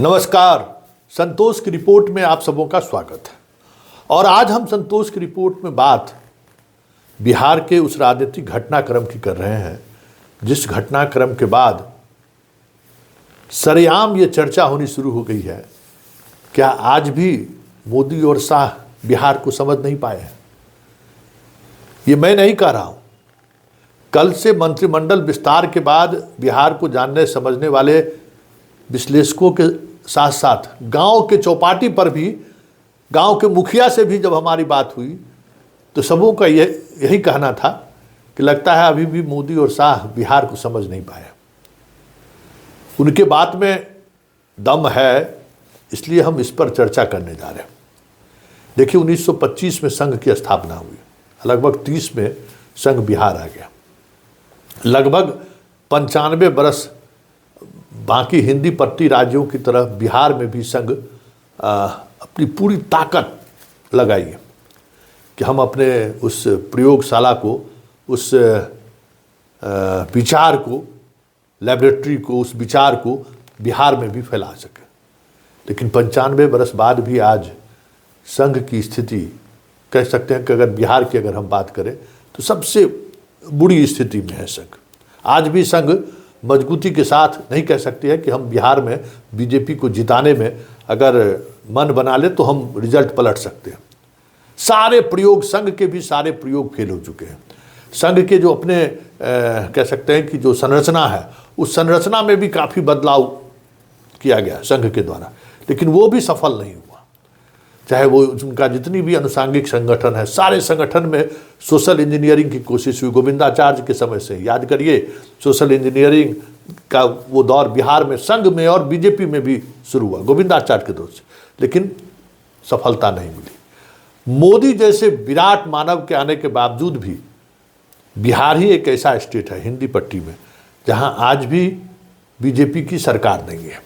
नमस्कार। संतोष की रिपोर्ट में आप सबों का स्वागत है। और आज हम संतोष की रिपोर्ट में बात बिहार के उस राजनीतिक घटनाक्रम की कर रहे हैं जिस घटनाक्रम के बाद सरेआम ये चर्चा होनी शुरू हो गई है। क्या आज भी मोदी और शाह बिहार को समझ नहीं पाए हैं? ये मैं नहीं कह रहा हूं। कल से मंत्रिमंडल विस्तार के बाद बिहार को जानने समझने वाले विश्लेषकों के साथ साथ गांव के चौपाटी पर भी, गांव के मुखिया से भी जब हमारी बात हुई तो सबों का यही कहना था कि लगता है अभी भी मोदी और शाह बिहार को समझ नहीं पाए। उनके बात में दम है, इसलिए हम इस पर चर्चा करने जा रहे हैं। देखिए, 1925 में संघ की स्थापना हुई, लगभग 30 में संघ बिहार आ गया। लगभग 95 बरस बाकी हिंदी पट्टी राज्यों की तरह बिहार में भी संघ अपनी पूरी ताकत लगाई कि हम अपने उस प्रयोगशाला को, उस विचार को, लैबोरेटरी को, उस विचार को बिहार में भी फैला सके। लेकिन 95 बरस बाद भी आज संघ की स्थिति, कह सकते हैं कि अगर बिहार की अगर हम बात करें तो सबसे बुरी स्थिति में है संघ। आज भी संघ मजबूती के साथ नहीं कह सकती है कि हम बिहार में बीजेपी को जिताने में अगर मन बना ले तो हम रिजल्ट पलट सकते हैं। सारे प्रयोग, संघ के भी सारे प्रयोग फेल हो चुके हैं। संघ के जो अपने कह सकते हैं कि जो संरचना है, उस संरचना में भी काफ़ी बदलाव किया गया संघ के द्वारा, लेकिन वो भी सफल नहीं हुआ। चाहे वो उनका जितनी भी अनुसांगिक संगठन है, सारे संगठन में सोशल इंजीनियरिंग की कोशिश हुई। गोविंदाचार्य के समय से याद करिए, सोशल इंजीनियरिंग का वो दौर बिहार में संघ में और बीजेपी में भी शुरू हुआ गोविंदाचार्य के दौर से, लेकिन सफलता नहीं मिली। मोदी जैसे विराट मानव के आने के बावजूद भी बिहार ही एक ऐसा स्टेट है हिंदी पट्टी में जहां आज भी बीजेपी की सरकार नहीं है।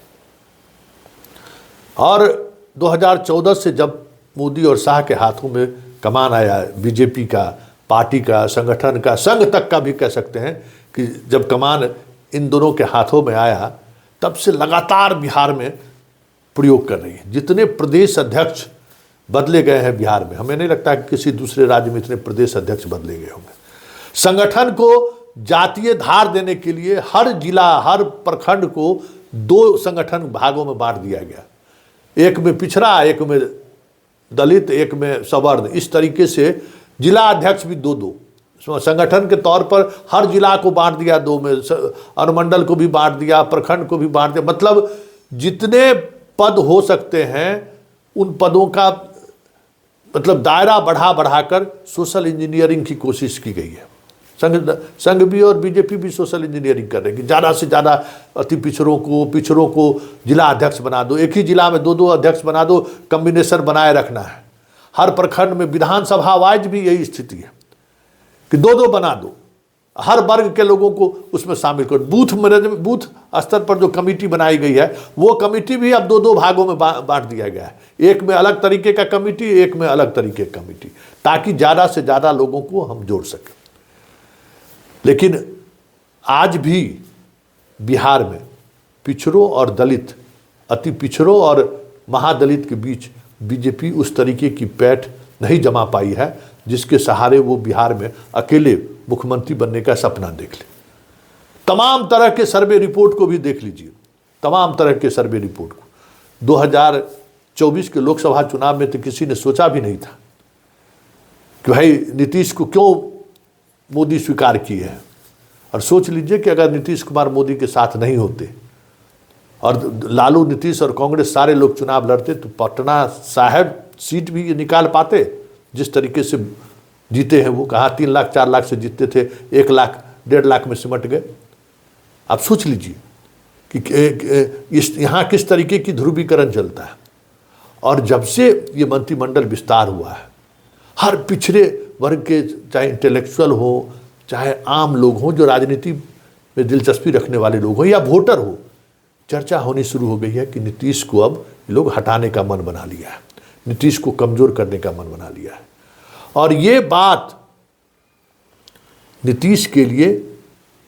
और 2014 से जब मोदी और शाह के हाथों में कमान आया, बीजेपी का, पार्टी का, संगठन का, संघ तक का भी कह सकते हैं कि जब कमान इन दोनों के हाथों में आया, तब से लगातार बिहार में प्रयोग कर रही है। जितने प्रदेश अध्यक्ष बदले गए हैं बिहार में, हमें नहीं लगता कि किसी दूसरे राज्य में इतने प्रदेश अध्यक्ष बदले गए होंगे। संगठन को जातीय धार देने के लिए हर जिला, हर प्रखंड को 2 संगठन भागों में बांट दिया गया। एक में पिछड़ा, एक में दलित, एक में सवर्ण। इस तरीके से जिला अध्यक्ष भी 2-2 संगठन के तौर पर हर जिला को बांट दिया 2 में, अनुमंडल को भी बांट दिया, प्रखंड को भी बांट दिया। मतलब जितने पद हो सकते हैं उन पदों का मतलब दायरा बढ़ाकर सोशल इंजीनियरिंग की कोशिश की गई है। संघ भी और बीजेपी भी सोशल इंजीनियरिंग कर रहे हैं कि ज़्यादा से ज़्यादा अति पिछड़ों को जिला अध्यक्ष बना दो, एक ही जिला में 2-2 अध्यक्ष बना दो, कम्बिनेशन बनाए रखना है। हर प्रखंड में विधानसभा वाइज भी यही स्थिति है कि 2-2 बना दो, हर वर्ग के लोगों को उसमें शामिल करो। बूथ स्तर पर जो कमेटी बनाई गई है, वो कमेटी भी अब 2-2 भागों में बांट दिया गया है। एक में अलग तरीके का कमेटी, एक में अलग तरीके का कमेटी, ताकि ज़्यादा से ज़्यादा लोगों को हम जोड़ सकें। लेकिन आज भी बिहार में पिछड़ों और दलित, अति पिछड़ों और महादलित के बीच बीजेपी उस तरीके की पैठ नहीं जमा पाई है जिसके सहारे वो बिहार में अकेले मुख्यमंत्री बनने का सपना देख ले। तमाम तरह के सर्वे रिपोर्ट को भी देख लीजिए, तमाम तरह के सर्वे रिपोर्ट को। 2024 के लोकसभा चुनाव में तो किसी ने सोचा भी नहीं था कि भाई नीतीश को क्यों मोदी स्वीकार किए हैं। और सोच लीजिए कि अगर नीतीश कुमार मोदी के साथ नहीं होते और लालू, नीतीश और कांग्रेस सारे लोग चुनाव लड़ते तो पटना साहिब सीट भी ये निकाल पाते। जिस तरीके से जीते हैं वो, कहाँ 3 लाख 4 लाख से जीतते थे, 1 लाख 1.5 लाख में सिमट गए। आप सोच लीजिए कि यहाँ किस तरीके की ध्रुवीकरण चलता है। और जब से ये मंत्रिमंडल विस्तार हुआ है, हर पिछड़े वर्ग के, चाहे इंटेलेक्चुअल हो, चाहे आम लोग हों, जो राजनीति में दिलचस्पी रखने वाले लोग हों या वोटर हो, चर्चा होनी शुरू हो गई है कि नीतीश को अब लोग हटाने का मन बना लिया है, नीतीश को कमज़ोर करने का मन बना लिया है। और ये बात नीतीश के लिए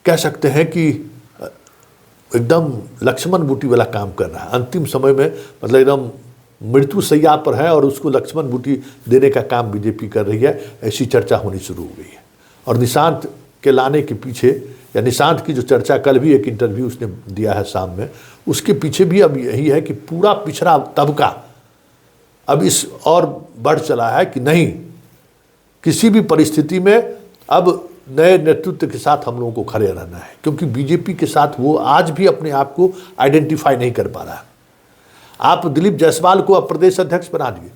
कह सकते हैं कि एकदम लक्ष्मण बूटी वाला काम कर रहा है। अंतिम समय में मतलब एकदम मृत्यु शैया पर है और उसको लक्ष्मण बूटी देने का काम बीजेपी कर रही है, ऐसी चर्चा होनी शुरू हो गई है। और निशांत के लाने के पीछे, या निशांत की जो चर्चा, कल भी एक इंटरव्यू उसने दिया है शाम में, उसके पीछे भी अब यही है कि पूरा पिछड़ा तबका अब इस और बढ़ चला है कि नहीं, किसी भी परिस्थिति में अब नए नेतृत्व के साथ हम लोगों को खड़े रहना है, क्योंकि बीजेपी के साथ वो आज भी अपने आप को आइडेंटिफाई नहीं कर पा रहा है। आप दिलीप जायसवाल को अब प्रदेश अध्यक्ष बना दिए,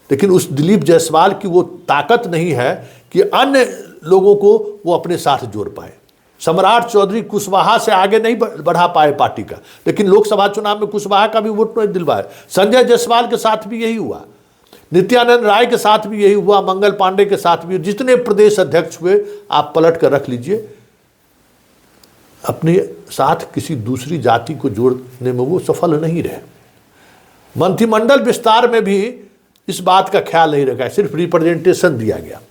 लेकिन उस दिलीप जायसवाल की वो ताकत नहीं है कि अन्य लोगों को वो अपने साथ जोड़ पाए। सम्राट चौधरी कुशवाहा से आगे नहीं बढ़ा पाए पार्टी का, लेकिन लोकसभा चुनाव में कुशवाहा का भी वोट नहीं दिलवाए। संजय जायसवाल के साथ भी यही हुआ, नित्यानंद राय के साथ भी यही हुआ, मंगल पांडे के साथ भी। जितने प्रदेश अध्यक्ष हुए आप पलट कर रख लीजिए, अपने साथ किसी दूसरी जाति को जोड़ने में वो सफल नहीं रहे। मंत्रिमंडल विस्तार में भी इस बात का ख्याल नहीं रखा है, सिर्फ रिप्रेजेंटेशन दिया गया।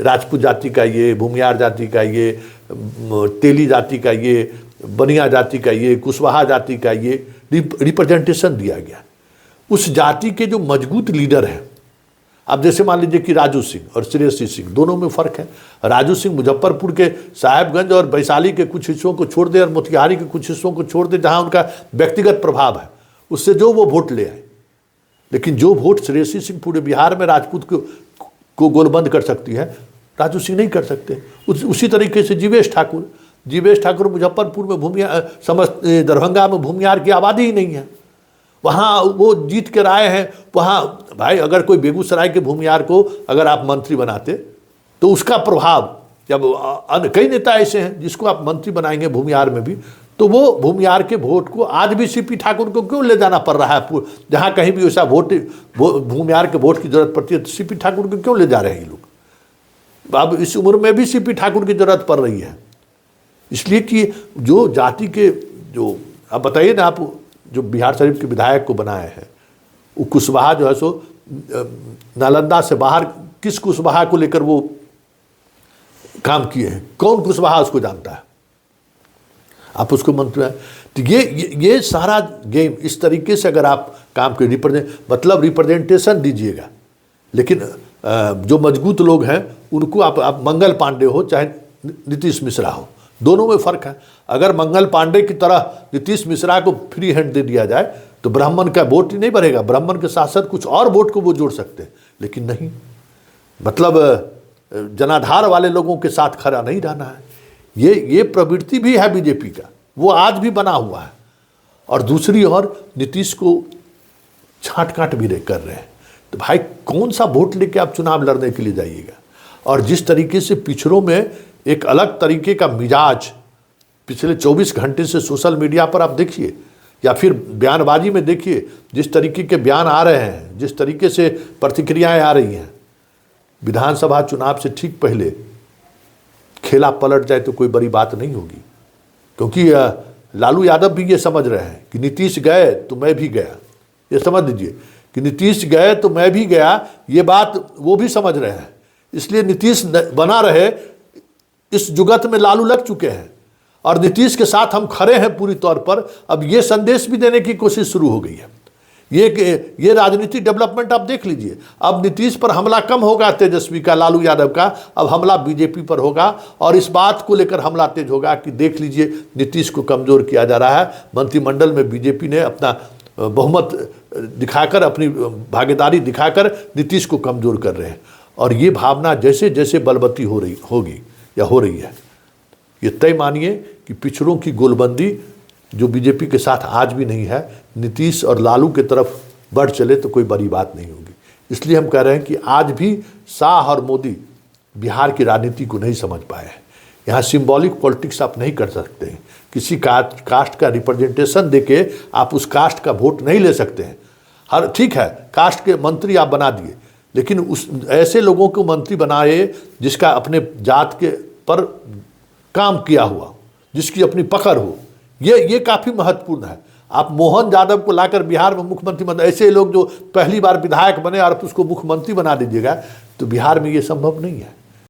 राजपूत जाति का ये, भूमियार जाति का ये, तेली जाति का ये, बनिया जाति का ये, कुशवाहा जाति का ये रिप्रेजेंटेशन दिया गया। उस जाति के जो मजबूत लीडर हैं, अब जैसे मान लीजिए कि राजू सिंह और श्रेयसी सिंह, दोनों में फ़र्क है। राजू सिंह मुजफ्फरपुर के साहेबगंज और वैशाली के कुछ हिस्सों को छोड़ दे और मोतिहारी के कुछ हिस्सों को छोड़ दे जहाँ उनका व्यक्तिगत प्रभाव है, उससे जो वो वोट ले आए। लेकिन जो वोट श्रेयसी सिंह पूरे बिहार में राजपूत को गोलबंद कर सकती है, राजू सिंह नहीं कर सकते। उसी तरीके से जीवेश ठाकुर मुजफ्फरपुर में भूमियार, दरभंगा में भूमियार की आबादी ही नहीं है, वहाँ वो जीत कर आए हैं। वहाँ भाई अगर कोई बेगूसराय के भूमियार को अगर आप मंत्री बनाते तो उसका प्रभाव, जब कई नेता ऐसे हैं जिसको आप मंत्री बनाएंगे भूमियार में भी, तो वो भूमियार के वोट को आज भी सीपी ठाकुर को क्यों ले जाना पड़ रहा है? जहाँ कहीं भी वैसा वोट भूमियार के वोट की जरूरत पड़ती है तो सीपी ठाकुर को क्यों ले जा रहे हैं ये लोग? अब इस उम्र में भी सीपी ठाकुर की जरूरत पड़ रही है, इसलिए कि जो जाति के, जो आप बताइए ना, आप जो बिहार शरीफ के विधायक को बनाए हैं, वो कुशवाहा जो है सो नालंदा से बाहर किस कुशवाहा को लेकर वो काम किए हैं? कौन कुशवाहा उसको जानता है? आप उसको मंत्री हैं। तो ये सारा गेम इस तरीके से अगर आप काम के रिप्रेजेंटेशन दीजिएगा, लेकिन जो मजबूत लोग हैं उनको आप मंगल पांडे हो चाहे नीतीश मिश्रा हो, दोनों में फ़र्क है। अगर मंगल पांडे की तरह नीतीश मिश्रा को फ्री हैंड दे दिया जाए तो ब्राह्मण का वोट ही नहीं बढ़ेगा, ब्राह्मण के साथ साथ कुछ और वोट को वो जोड़ सकते हैं, लेकिन नहीं, मतलब जनाधार वाले लोगों के साथ खड़ा नहीं रहना है। ये प्रवृत्ति भी है बीजेपी का, वो आज भी बना हुआ है। और दूसरी ओर नीतीश को छांट काट भी कर रहे हैं। तो भाई कौन सा वोट लेके आप चुनाव लड़ने के लिए जाइएगा? और जिस तरीके से पिछड़ों में एक अलग तरीके का मिजाज पिछले 24 घंटे से सोशल मीडिया पर आप देखिए या फिर बयानबाजी में देखिए, जिस तरीके के बयान आ रहे हैं, जिस तरीके से प्रतिक्रियाएं आ रही हैं, विधानसभा चुनाव से ठीक पहले खेला पलट जाए तो कोई बड़ी बात नहीं होगी। क्योंकि लालू यादव भी ये समझ रहे हैं कि नीतीश गए तो मैं भी गया। ये समझ लीजिए कि नीतीश गए तो मैं भी गया, ये बात वो भी समझ रहे हैं। इसलिए नीतीश बना रहे, इस जुगत में लालू लग चुके हैं और नीतीश के साथ हम खड़े हैं पूरी तौर पर। अब ये संदेश भी देने की कोशिश शुरू हो गई है। ये राजनीतिक डेवलपमेंट आप देख लीजिए। अब नीतीश पर हमला कम होगा तेजस्वी का, लालू यादव का, अब हमला बीजेपी पर होगा और इस बात को लेकर हमला तेज होगा कि देख लीजिए नीतीश को कमज़ोर किया जा रहा है। मंत्रिमंडल में बीजेपी ने अपना बहुमत दिखाकर, अपनी भागीदारी दिखाकर नीतीश को कमज़ोर कर रहे हैं। और ये भावना जैसे जैसे बलवती होगी या हो रही है, ये तय मानिए कि पिछड़ों की गोलबंदी जो बीजेपी के साथ आज भी नहीं है, नीतीश और लालू के तरफ बढ़ चले तो कोई बड़ी बात नहीं होगी। इसलिए हम कह रहे हैं कि आज भी शाह और मोदी बिहार की राजनीति को नहीं समझ पाए हैं। यहाँ सिंबॉलिक पॉलिटिक्स आप नहीं कर सकते हैं। किसी कास्ट का रिप्रेजेंटेशन देके आप उस कास्ट का वोट नहीं ले सकते हैं। ठीक है, कास्ट के मंत्री आप बना दिए, लेकिन उस ऐसे लोगों को मंत्री बनाए जिसका अपने जात के पर काम किया हुआ, जिसकी अपनी पकड़ हो। ये काफ़ी महत्वपूर्ण है। आप मोहन यादव को लाकर बिहार में मुख्यमंत्री बना, ऐसे लोग जो पहली बार विधायक बने और उसको मुख्यमंत्री बना दीजिएगा, तो बिहार में ये संभव नहीं है।